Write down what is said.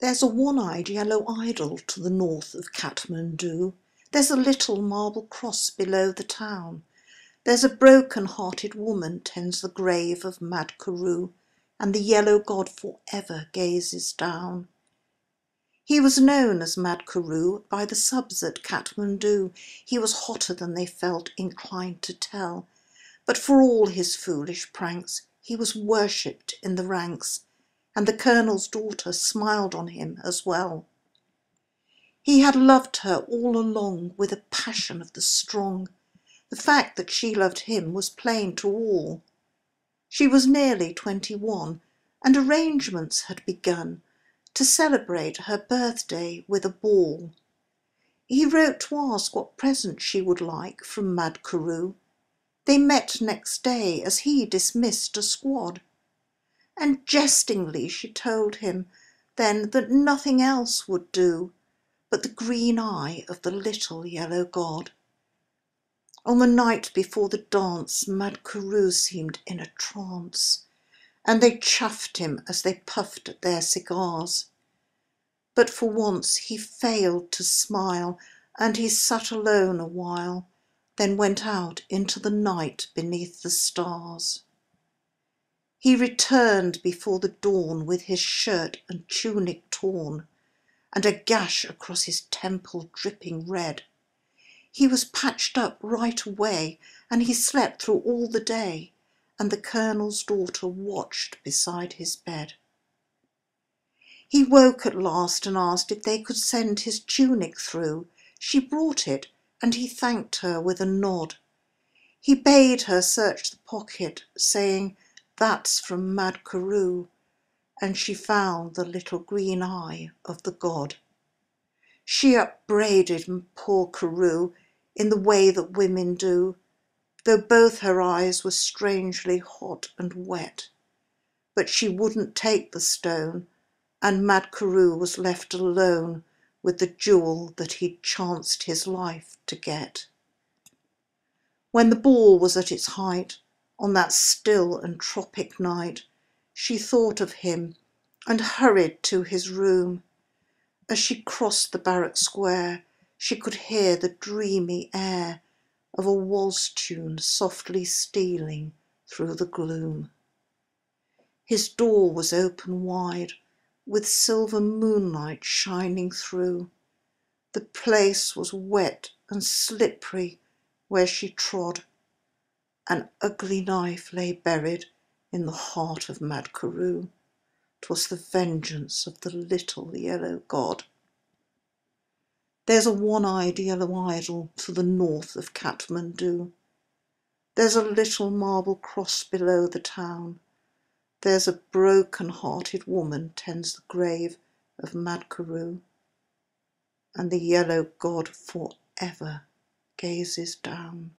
There's a one-eyed yellow idol to the north of Kathmandu. There's a little marble cross below the town. There's a broken-hearted woman tends the grave of Mad Karoo, and the yellow god forever gazes down. He was known as Mad Karoo by the subs at Kathmandu. He was hotter than they felt inclined to tell. But for all his foolish pranks, he was worshipped in the ranks, and the colonel's daughter smiled on him as well. He had loved her all along with a passion of the strong. The fact that she loved him was plain to all. She was nearly 21, and arrangements had begun to celebrate her birthday with a ball. He wrote to ask what present she would like from Mad Karoo. They met next day as he dismissed a squad, and jestingly she told him then that nothing else would do but the green eye of the little yellow god. On the night before the dance, Mad Karoo seemed in a trance, and they chaffed him as they puffed at their cigars. But for once he failed to smile, and he sat alone a while, then went out into the night beneath the stars. He returned before the dawn with his shirt and tunic torn, and a gash across his temple dripping red. He was patched up right away, and he slept through all the day, and the colonel's daughter watched beside his bed. He woke at last and asked if they could send his tunic through. She brought it, and he thanked her with a nod. He bade her search the pocket, saying, "That's from Mad Karoo," and she found the little green eye of the god. She upbraided poor Karoo in the way that women do, though both her eyes were strangely hot and wet. But she wouldn't take the stone, and Mad Karoo was left alone with the jewel that he'd chanced his life to get. When the ball was at its height, on that still and tropic night, she thought of him and hurried to his room. As she crossed the barrack square, she could hear the dreamy air of a waltz tune softly stealing through the gloom. His door was open wide, with silver moonlight shining through. The place was wet and slippery where she trod. An ugly knife lay buried in the heart of Mad Karoo. 'Twas the vengeance of the little yellow god. There's a one-eyed yellow idol to the north of Kathmandu. There's a little marble cross below the town. There's a broken-hearted woman tends the grave of Mad Karoo, and the yellow god forever gazes down.